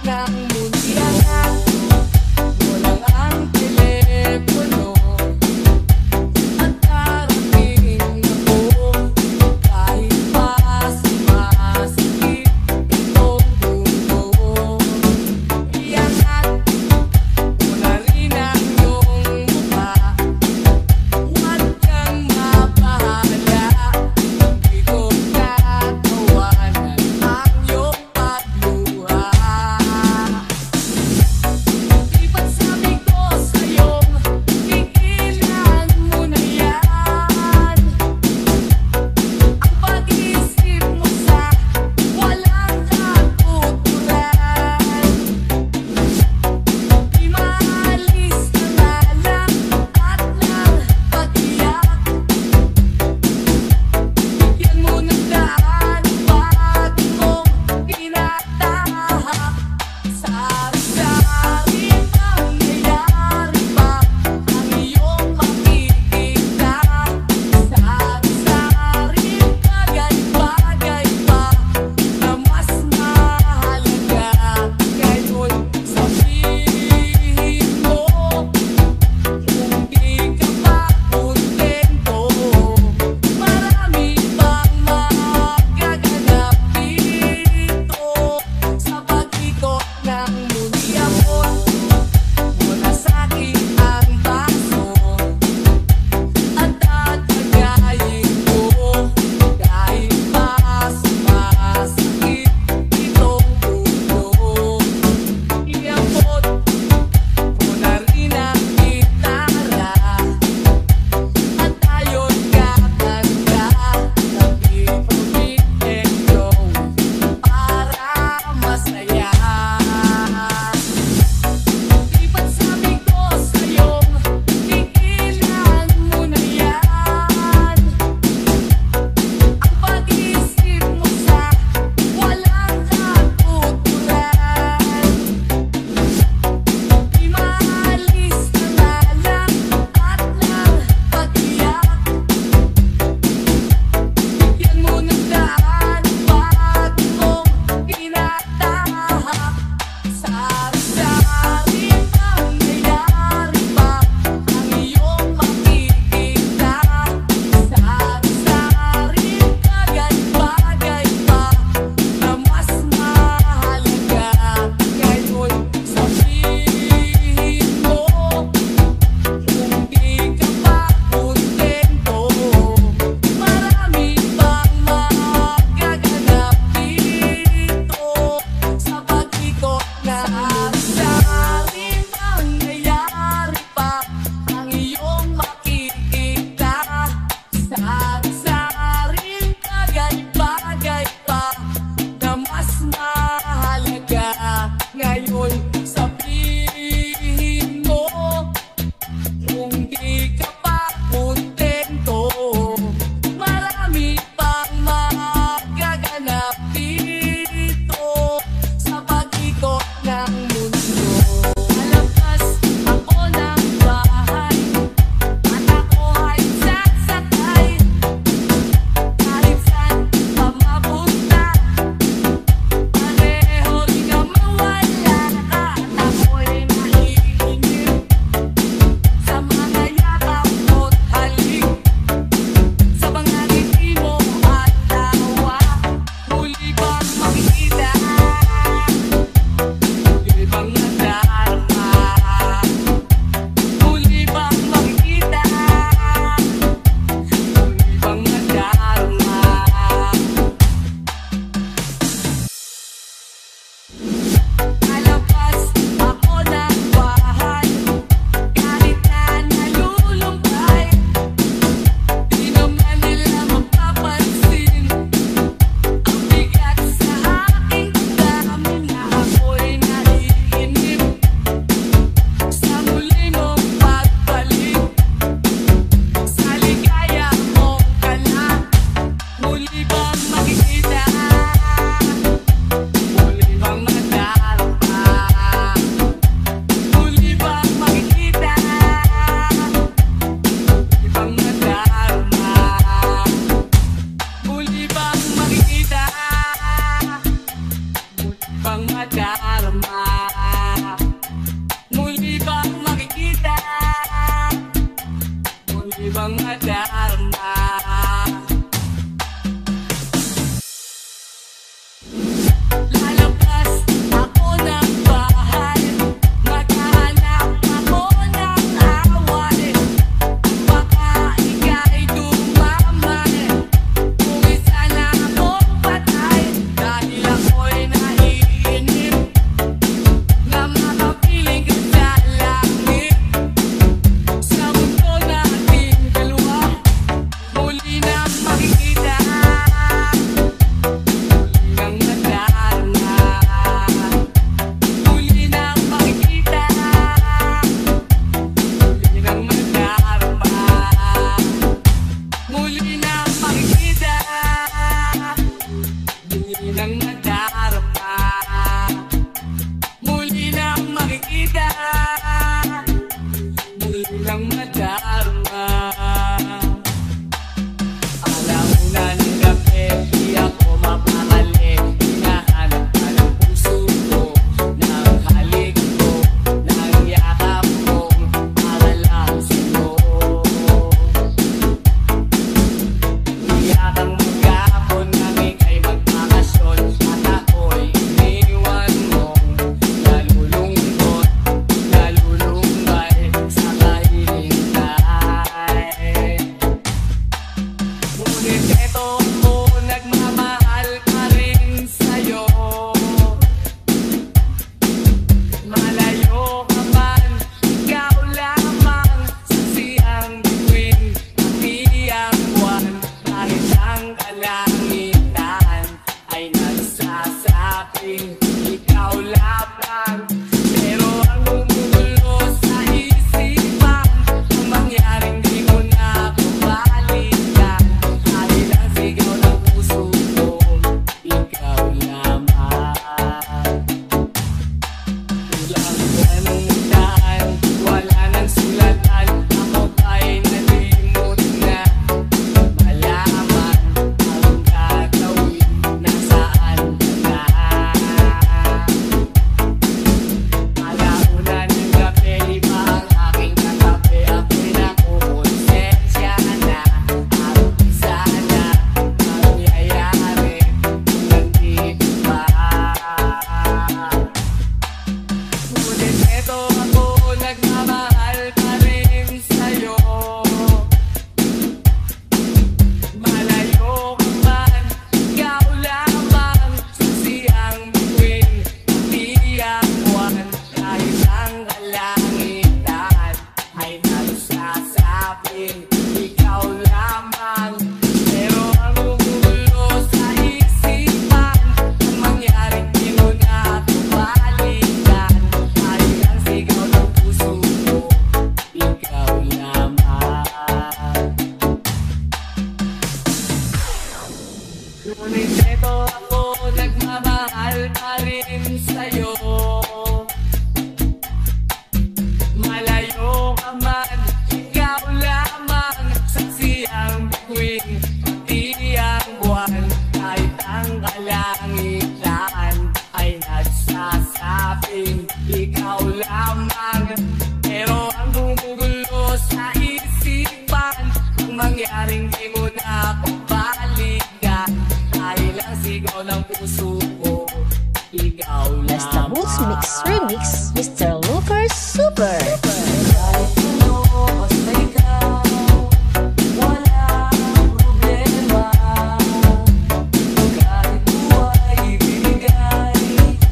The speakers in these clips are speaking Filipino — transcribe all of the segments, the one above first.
ng mundo. bang madarama? Muli bang makikita? Muli bang madarama? Lalabas ako ng bahay, maghahanap ako ng away. Baka ika'y dumamay, kung isa na akong patay. Dahil ako'y naiinip na makapiling ka sa langit. Sa mundo nating dalawa, muli na makikita. Muli nang madarama, muli nang makikita. Muli nang makikita, muli nang madarama. Muli nang makikita, muli nang madarama. Alauna ng gabi, di ako mapakali. Hinahanap ka ng puso ko, ng halik ko, ng yakap ko, para lang sa'yo. Iyakang maghapon nang ika'y magbakasyon, at ako'y iniwan mong nalulungkot, nalulumbay sa kahihintay. Ngunit eto ako, nagmamahal pa rin sa'yo. Malayo ka man, ikaw lamang saksiyang bituin, pati ang buwan. Kahit ang kalangitan ay nagsasabing ikaw lamang. Pero ang gumugulo sa isipan, ang mangyaring di mo na babalikan. Dahil ang sigaw ng puso ko, ikaw lamang. Kulang anong daan, wala nang sulatan, ako ba'y nalimot na malaman ang gagawin, nasaan ka na? Alauna ng gabi, iba ang aking katabi, ako'y nakukonsensya na. At isa na mangyayari kung nandito pa. Ngunit eto ako, nagmamahal pa rin sa'yo. Malayo ka man, ikaw lamang saksiyang bituin, pati ang buwan. Kahit ang kalangitan ay nagsasabing ikaw lamang. Pero ang gumugulo sa isipan, ang mangyaring di mo na babalikan. Dahil ang sigaw ng puso ko, ikaw lamang. Ngunit eto ako, nagmamahal pa rin sa'yo. Malayo ka man, ikaw lamang saksiyang bituin, pati ang buwan. Kahit ang kalangitan ay nagsasabing ikaw lamang. Pero ang gumugulo sa isipan, ang mangyaring di mo na babalikan. Dahil ang sigaw ng puso ko, ikaw Basta lamang. Boots Mix Remix, Mr. Lucas Super. Kahit ano, basta ikaw, walang problema. Kahit buhay ibigay,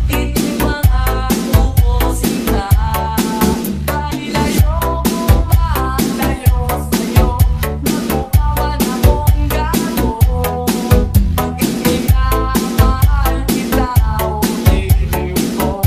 itimangako ko sila. Dahil ayoko malayo sa'yo, magmukha man akong gago. Pag iminamahal kita, ulitin ko.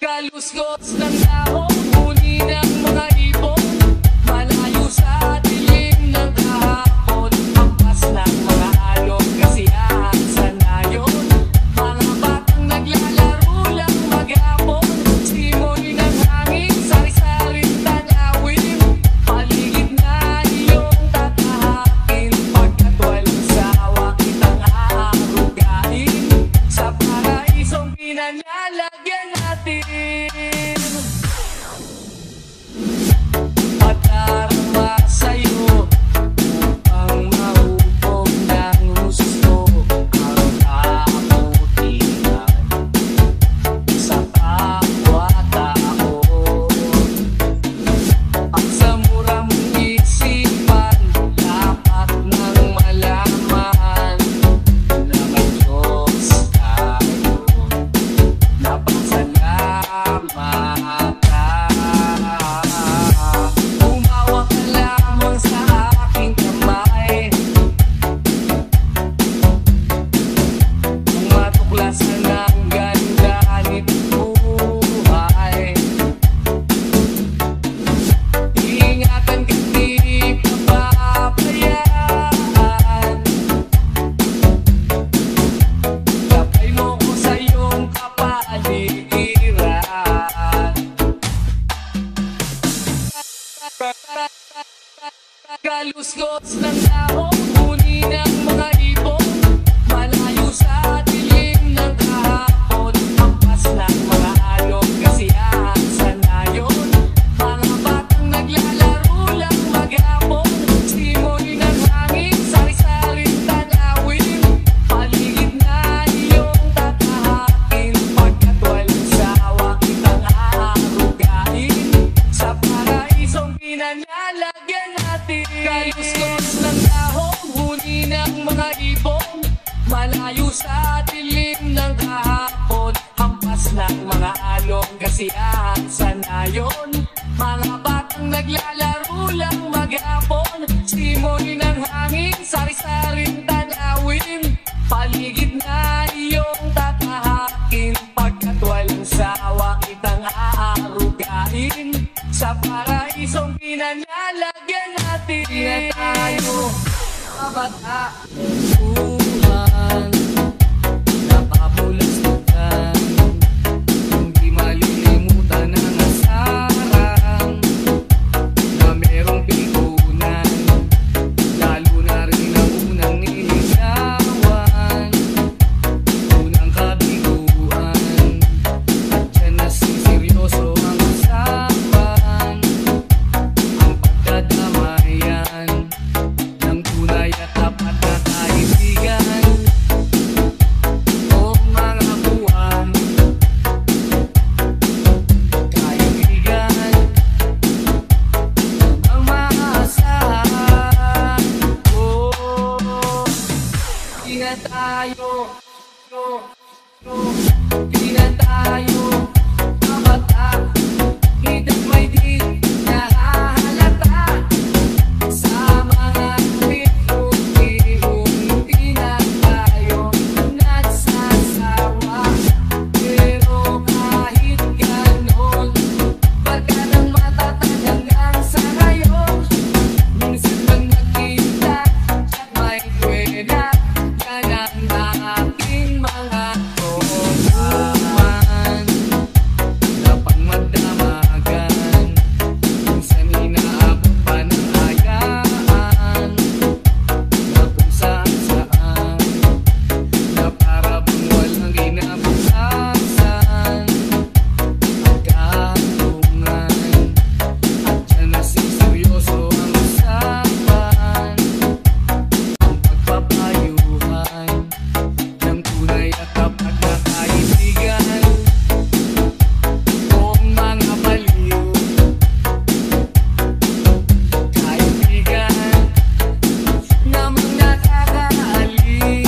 Kalusgos ng dahon, huni ng mga ibon, malayo sa dilim ng kahapon, hampas ng mga alon, kasiyahan sa nayon, mga batang naglalaro lang maghapon, simoy ng hangin, sari-saring tanawin, paligid na iyong tatahakin, pagkat walang sawa kitang aarugain, sa paraisong pinanlalagyan natin. Patarama sa'yo upang mahubog ng gusto ang kabutihan sa kapwa-tao. At sa mura mong isipan, dapat nang malaman na may Diyos tayo. Napasalamat ka. Umawa ka lamang sa aking kamay, kung matuklasan ang ganda nitong buhay. Ingatan ka, di ka pabayaan. Gabay mo ko sa iyong kapaligiran. Kalusgos ng dahon, huni ng mga ibon, malayo sa dilim ng kahapon, hampas ng mga alon, kasiyahan sa nayon, mga batang naglalaro lang maghapon, simoy ng hangin, sari-saring tanawin, paligid na iyong tatahakin, pagkat walang sawa kitang aarugain, sa paraisong pinanlalagyan natin. Kalusgos ng dahon, huni ng mga ibon, malayo sa dilim ng kahapon, hampas ng mga alon, kasiyahan sa nayon, mga batang naglalaro lang maghapon, simoy ng hangin, sari-saring tanawin, paligid na iyong tatahakin, pagkat walang sawa kitang aarugain, sa paraisong pinanlalagyan natin. Na tayo kabatahan, napapulastugan, hindi malilimutan ang asaran na merong pikunan, lalo na rin ang unang niligawan, unang kabiguan, at dyan na seryoso ang usapan, ang pagkadamayan ng tunay at tapat na kaibigan. O mga buwan, kaibigan, ang maasahan. Di na tayo, di na tayo kabata, kitang may di nahahalata, sa mga bituin, di na tayo nagsasawa. Pero kahit ganon, baka nang matatag hanggang sa ngayon, minsan lang nakita at may kwena, yan ang aking mga tutuman na pangmadamagan, minsan inaabot pa ng hayaan, na kung saan-saan, na para bang walang kinabukasan, ang kahantungan, at dyan na seryoso ang usapan, ang pagpapayuhan ng tunay at tapat na kaibigan. O mga baliw, kaibigan, namang nakakaaliw.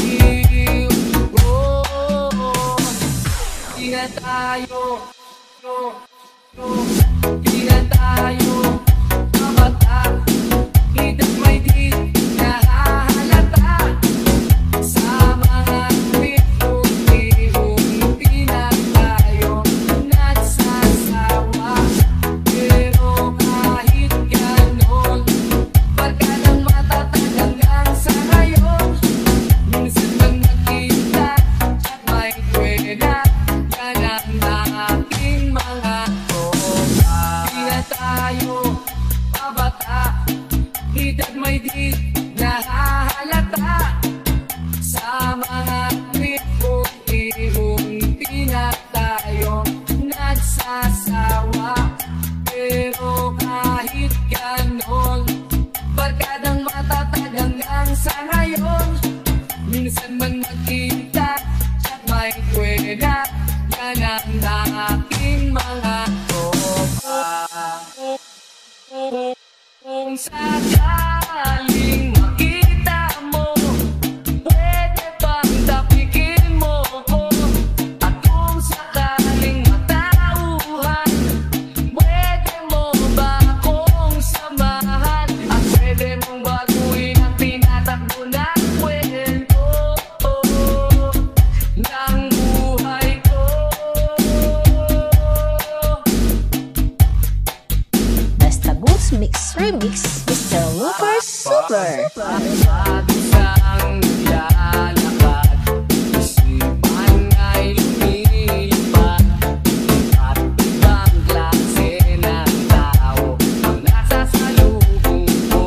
Di na tayo, di na tayo kabata, kitang may di nahahalata, sa mga bituin, di na ka ng aking mga tropa. Kung sakaling makita mo, pwede bang tapikin mo ko? At kung sakaling matauhan, pwede mo ba akong samahan? At pwede mong baguhin ang tinatakbo ng kwento ng buhay ko. Basta Boots Mix Remix, Mr. Looper Super. Isang lalakad, isipan ay lumilipad. Iba't ibang klase ng tao ang nasa salubong ko.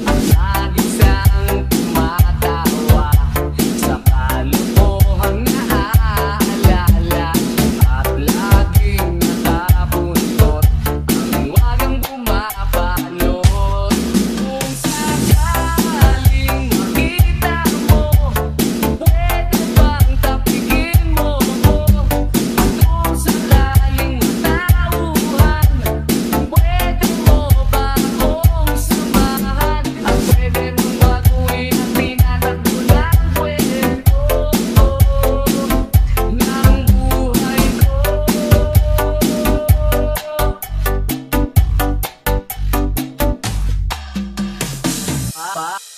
Ang nag-isang tumatawa sa kalokohang naaalala. At laging nakabuntot ang wagang bumabalot. Kung sakaling makita mo, pwede bang tapikin mo ko? At kung sakaling matauhan, pwede mo ba akong samahan? At pwede mong baguhin ang tinatakbo ng kwento ng buhay ko.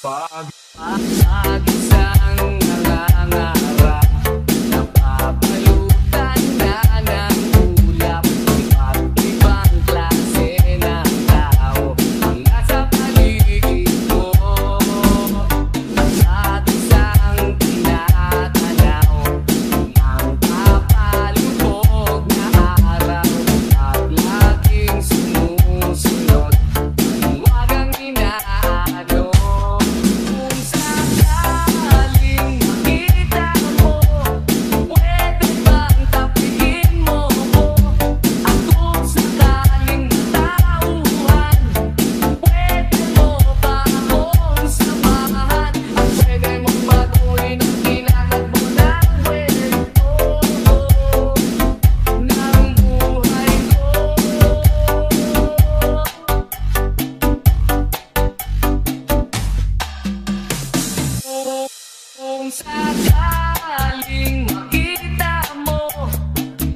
Pag isang nangangarap, napapalutan na ng ulap. Iba't ibang klase ng tao ang nasa paligid ko. At isang tinatanaw ang kapalubog na araw. At laging sumusunod ang wagang inaano. Kung sakaling makita mo, pwede bang tapikin mo ko? At kung sakaling matauhan, pwede mo ba akong samahan? At pwede mong baguhin ang tinatakbo ng kwento ng buhay ko. Kung sakaling makita mo,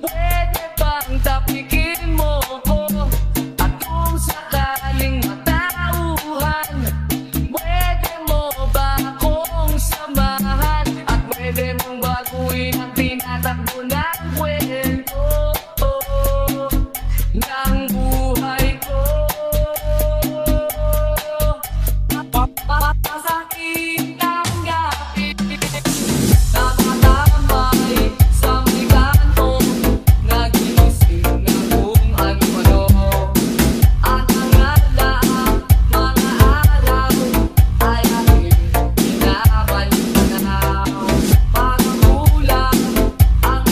pwede bang tapikin mo ko? At kung sakaling matauhan, pwede mo ba akong samahan? At pwede mong baguhin ang tinatakbo ng kwento ng buhay ko. Papasakit ang gabi, nakatamay sa may kanto, nagigising na kung ano-ano. At ang alaang mga araw ay aking binabalik-tanaw. Pagkulang ang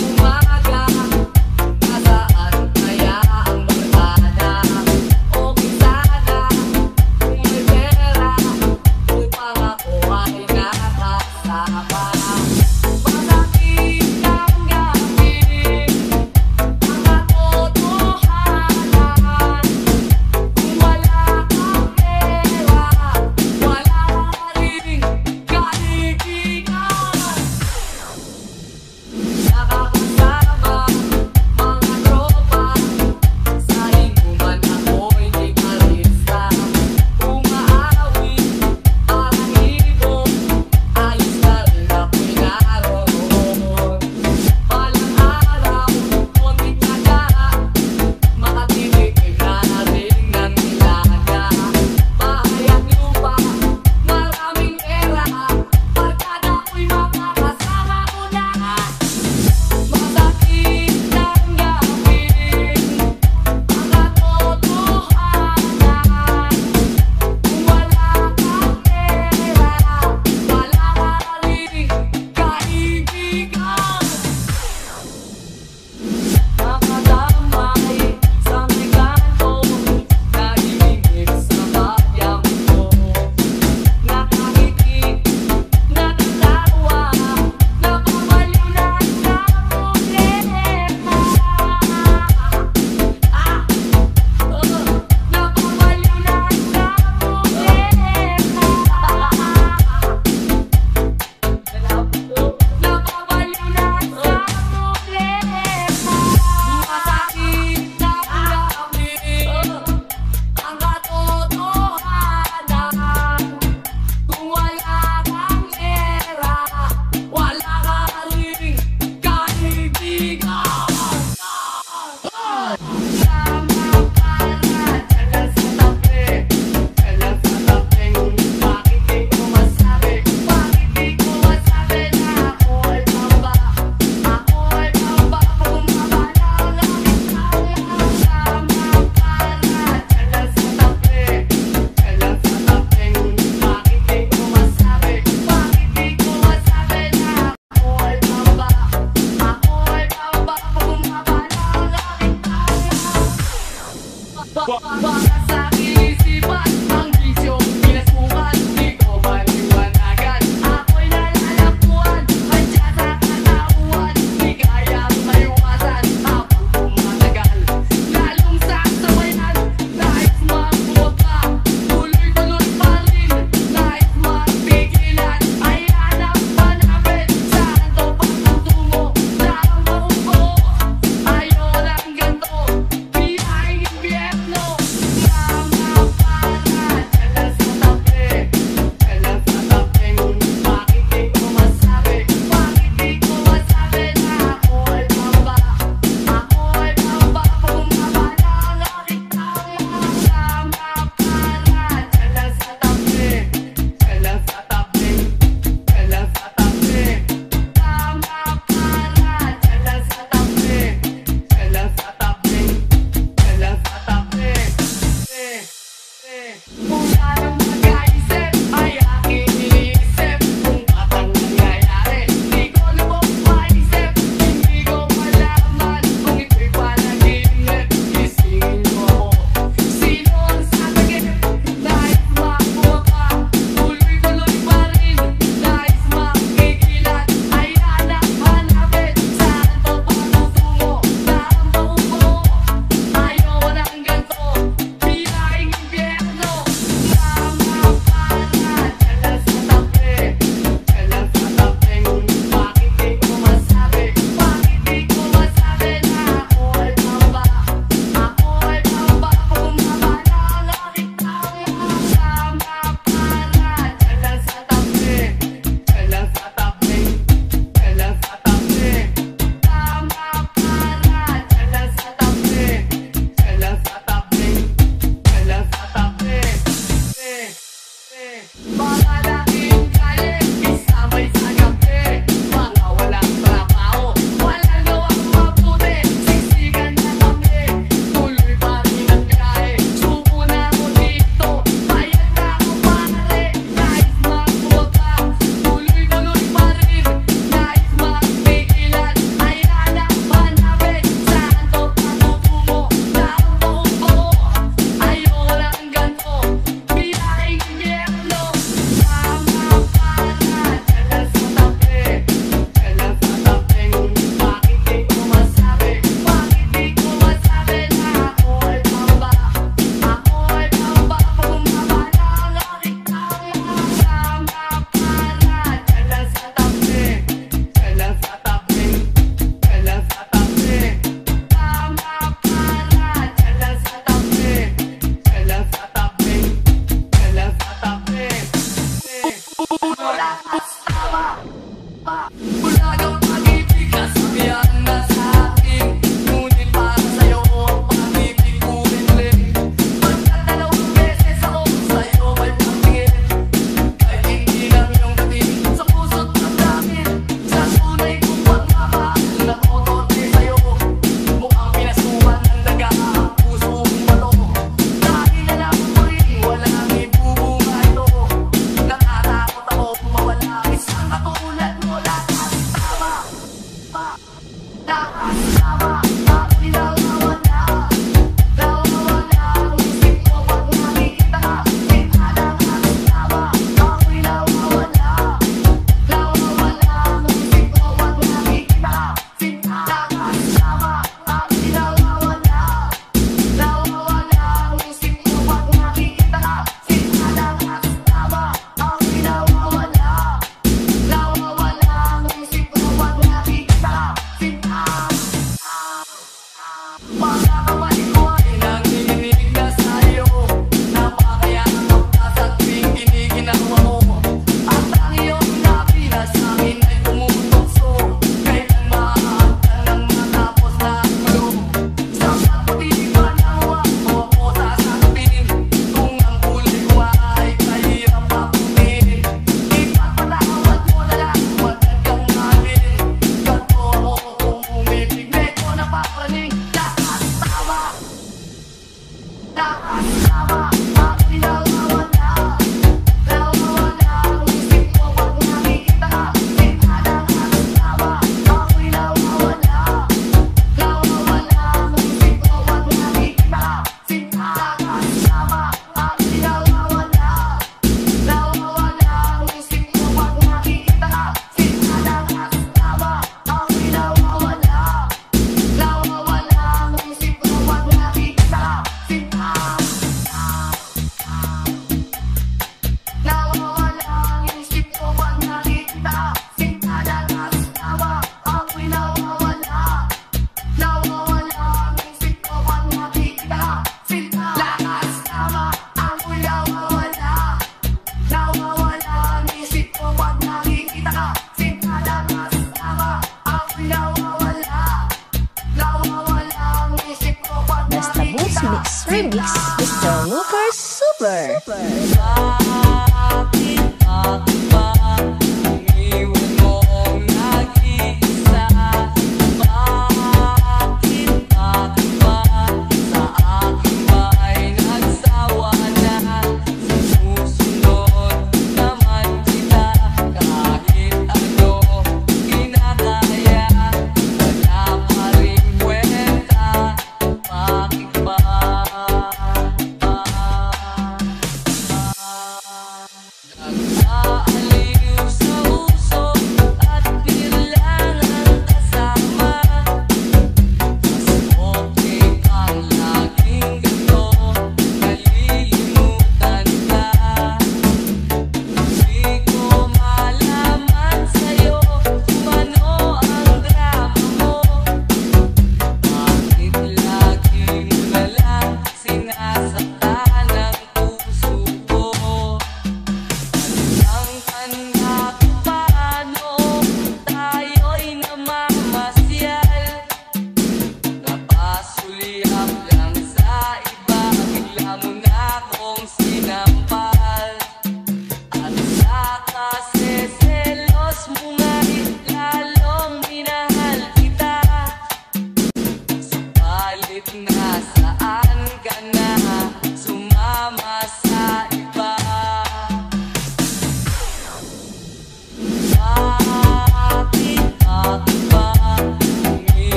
Mix Remix, Mr. Lucas Super.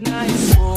Nice.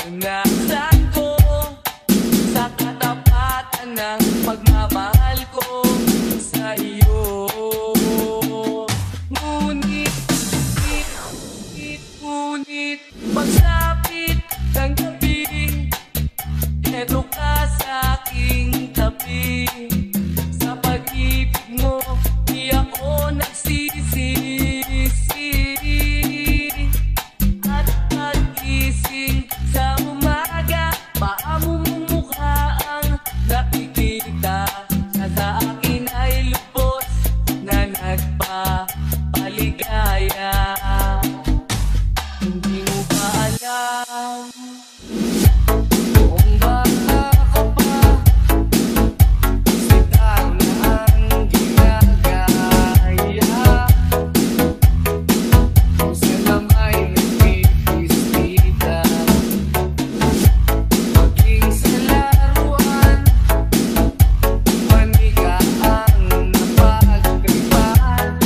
Naranasan ko sa katapatan ng pagmamahal ko sa iyo. Ngunit pagsapit ng gabi, eto ka sa aking tabi. Sa pag-ibig mo, di ako nagsisisi. At pag-gising sa umaga, paamong mukha ang nakikita. Na sa akin ay lubos na nagpapaligaya. Hindi mo ba alam kung baka ka pa sitaw na ang ginagaya? Kung sila may nagpipistita, maging sa laruan, manika ang napagtripan.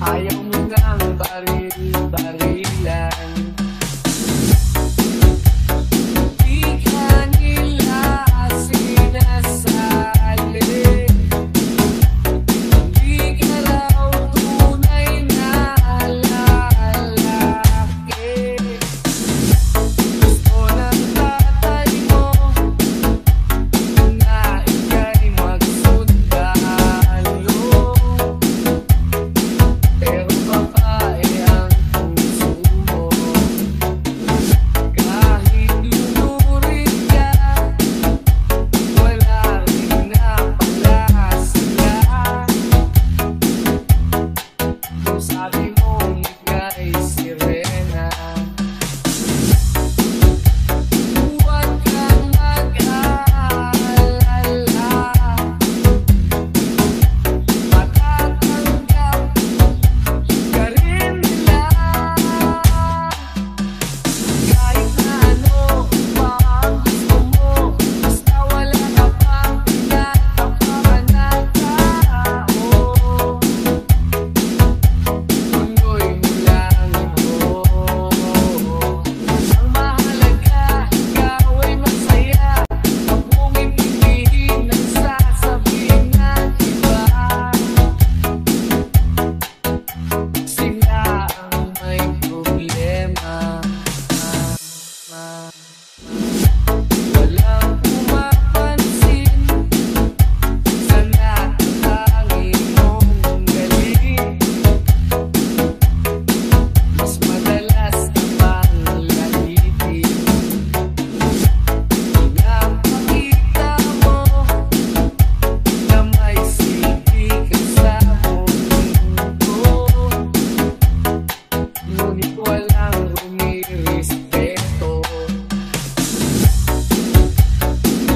Ayaw mo ngang baril-barilan, di ka nila sinasali. Di ka raw tunay na lalaki. Gusto ng tatay mo na ika'y magsundalo, pero babae ang puso mo. Kahit lunurin ka, wala rin na pala sila. Kung sabi mo ika'y sirena, huwag kang mag-alala. Matatanggap ka rin nila. Kahit na ano pa ang gusto mo, basta wala ka pang tinatapakan na tao. Tuloy mo lang ito. Ang mahalaga, ikaw ay masaya. Huwag mong intindihin ang sasabihin ng iba. Sila ang may problema. Walang pumapansin sa natatanging mong galing. Mas madalas ka pang lahitin. Pinapakita mo na may silbi ka sa mundo, ngunit walang rumirespeto.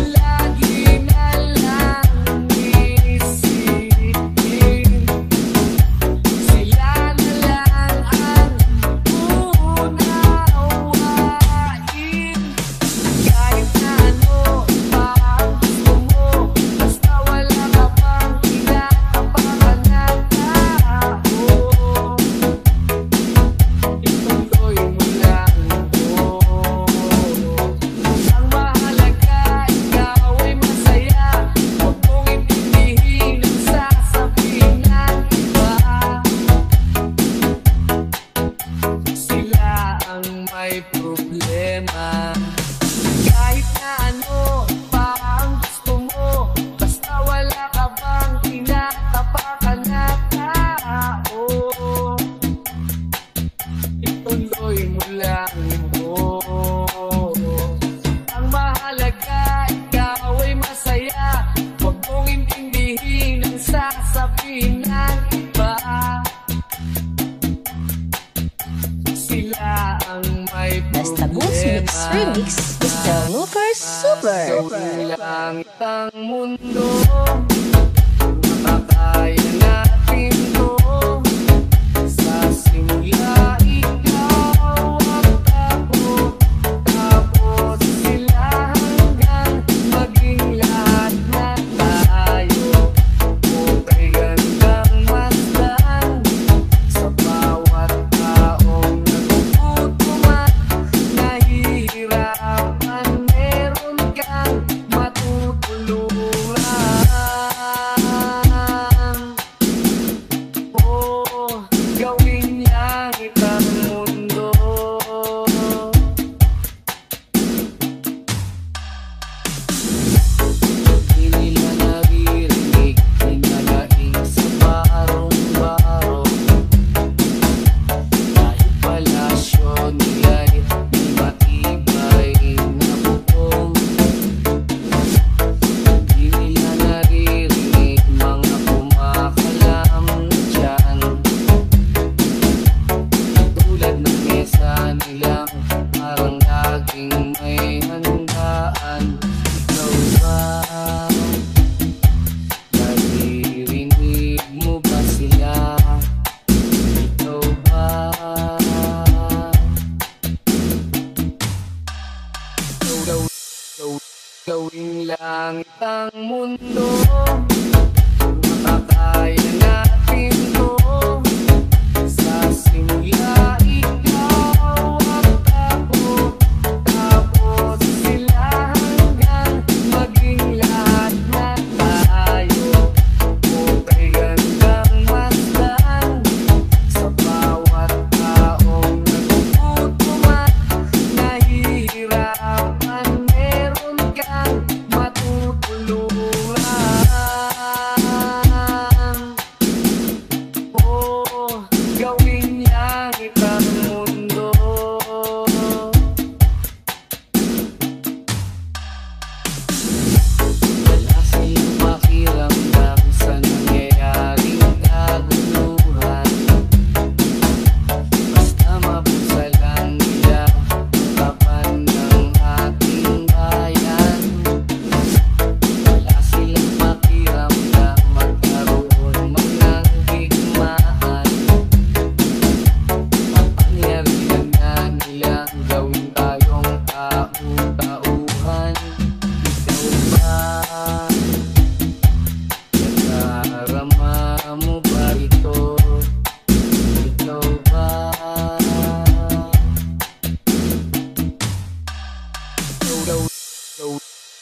Lagi na lang iisipin, sila na lang ang uunawain. Kahit na ano pa ang gusto mo, basta wala ka pang tinatapakan na tao. Ituloy mo lang ito. Ang mahalaga, ikaw ay masaya. Huwag mong intindihin ang sasabihin ng iba. Sila ang may problema. Kahit na ano pa ang gusto mo, basta wala ka bang tinatapakan na tao. Ituloy mo lang ito. Ang mahalaga, ikaw ay masaya. Huwag mong intindihin ang sasabihin ng iba. Sila ang may Basta Books Mix problema. Remix, Mr. Looper Super. Gawin lang ang mundo, makakaya natin to. Sa simula, ikaw at ako, tapos sila hanggang maging lahat na tayo. Okay, gandang masdan sa bawat taong nagugutom at parang laging may handaan. Ikaw ba? Naririnig mo ba sila? Ikaw ba? Gawing langit ang mundo, makakaya natin to. Sa simula ikaw at ako, tapos sila hanggang maging lahat na tayo. Okay, gandang masdan sa bawat taong nagugutom at nahihirapan. Meron kang matutulungan. Oh, gawin niyang itang mundo. Wala silang pakiramdam sa nangyayaring kaguluhan. Basta mapusa lang nila kapan ng ating bayan. Wala silang pakiramdam magkaroon man ng digmaan. Kapangyarihan na nilang gawin tayong tau-tauhan. Ikaw ba? Nadarama mo ba ito? Ikaw ba?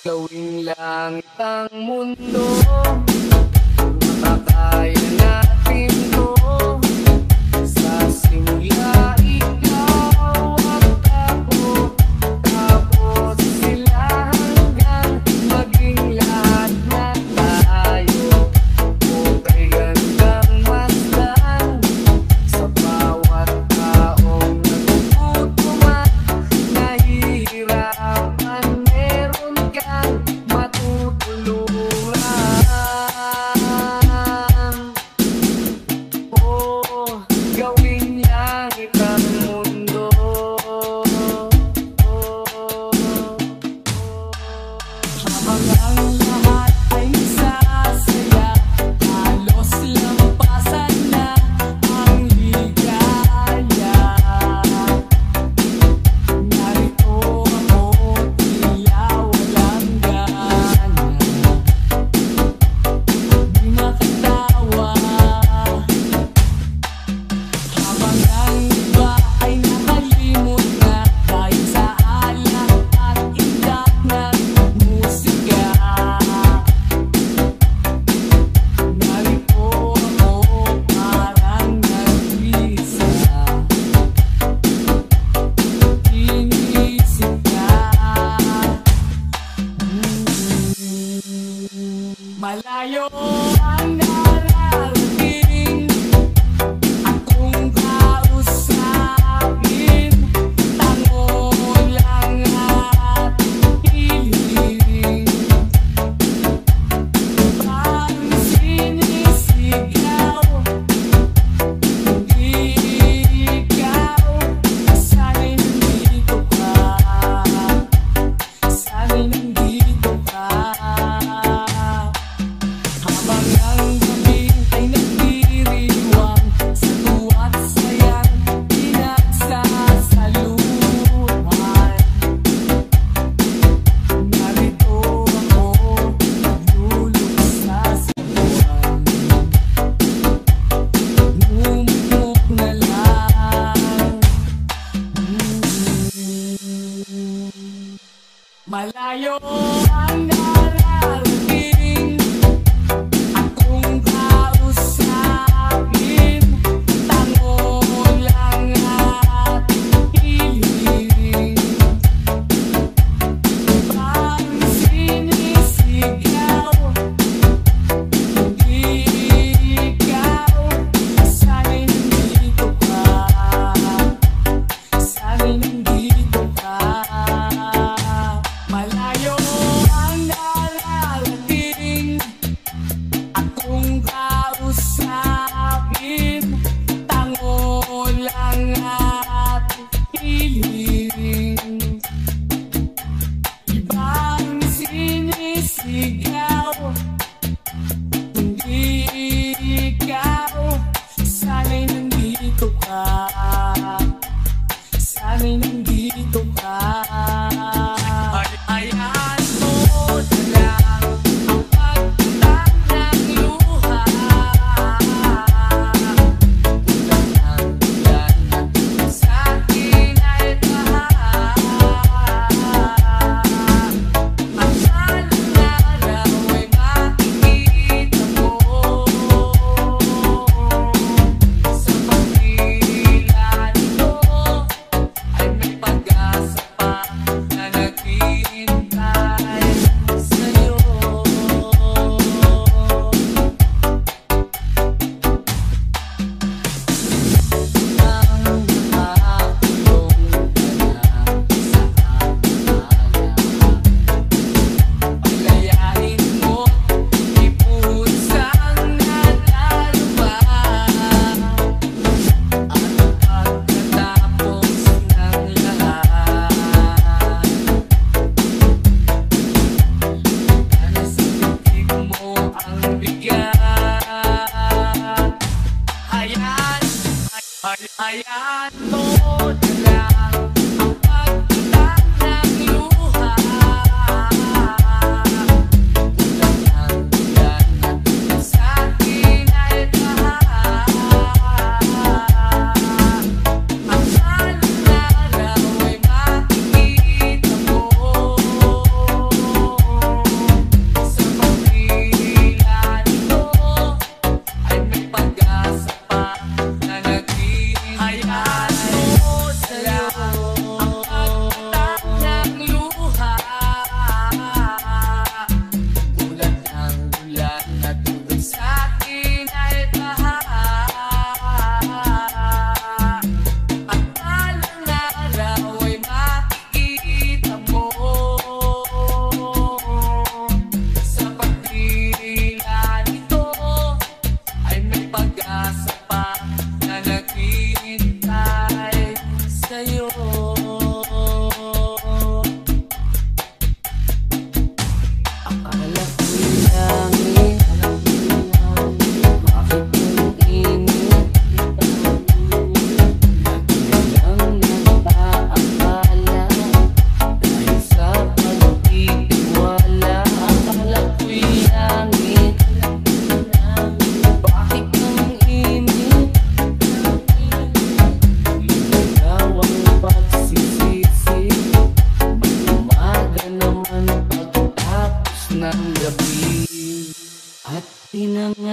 Gawing langit ang mundo, makakaya natin to. Sa simula ikaw at ako, tapos sila hanggang maging lahat na tayo. Okay, gandang masdan sa bawat taong nagugutom at nahihirapan. Meron kang matutulungan. Oh, gawin niyang itang mundo. Habang ang lahat ay sasaya, halos lampasan na ang ligaya. Narito ako, tila walang gana, di makatawa. Habang ang iba ay nakalimot na dahil sa alak at idak ng musika. Narito ako, parang nag-isa. Inisip ka. Malayo ang nararating, akong kausapin. Tango lang at hiling, parang sinisigaw. Hindi ikaw, sana'y nandito ka. Sana'y nandito ka. Habang ang gabi ay nagdiriwang, sa tuwa't sayang pinagsasaluhan. Narito ako, naglulog sa sabuan. Numukmok na lang. Malayo ang nararating, akong kausapin. Tango lang at hiling, parang sinisigaw. Hindi ikaw, sana'y nandito ka. Sana'y nandito ka. Malayo ang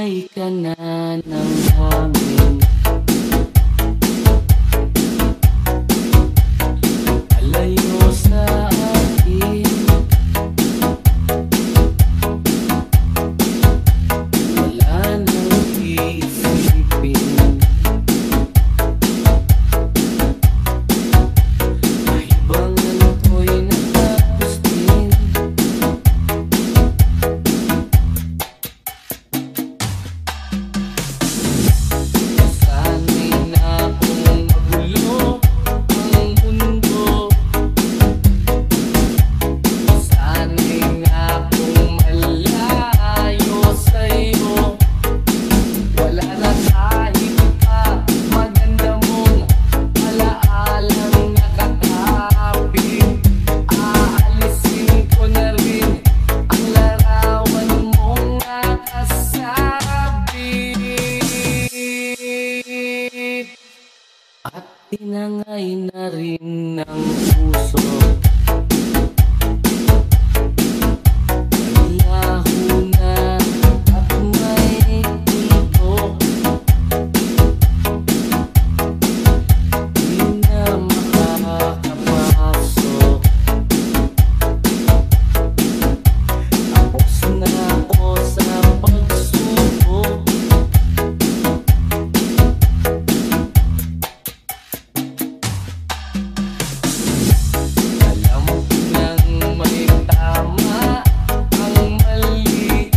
Sanay ka na ng hangin, alayo sa akin. Wala nang iisipin, mahibangan ko'y natapos din. Sanay na akong magulo ang mundo, sanay na akong malayo sa'yo. Wala na kahit pa maganda mong alaalang nakakapit. Aalisin ko na rin ang larawan mong nakasabit, at tinangay na rin ng puso. Laho na at may kulto, di na makakapasok. Tapos na ako sa pagsubok. Alam ko nang may tama ang mali,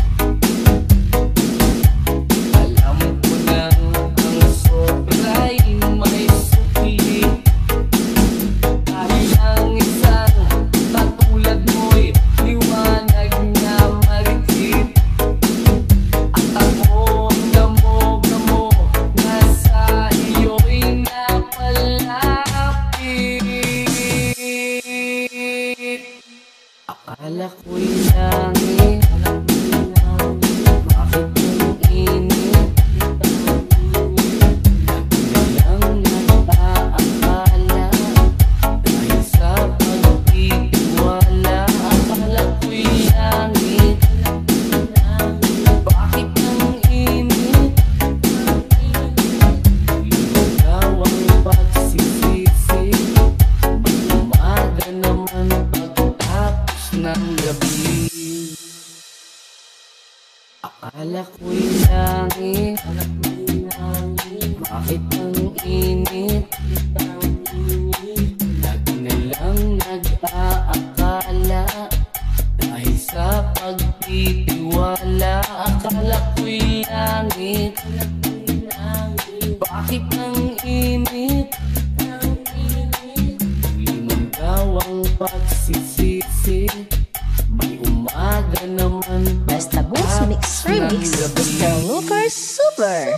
alam ko nang ang sobra'y may sukli. Dahil ang isang katulad mo'y liwanag niya marikit, at ako ang damo-damo na sa iyo'y napalapit. Akala ko'y langit, bakit ang init? Lagi na lang nag-aakala, dahil sa pagtitiwala. Akala ko'y langit, bakit ang init? Ligaw ang pagsisisi, may umaga naman pagtapos ng gabi. Akala ko'y langit, bakit ang init? Lagi na lang nag-aakala, dahil sa pagtitiwala. Akala ko'y langit, bakit ang init? Limandaw ang pagsisisi, may umaga naman Basta Boost Mix pagtapos ng Remix, gabi. Mr. Lucas Super.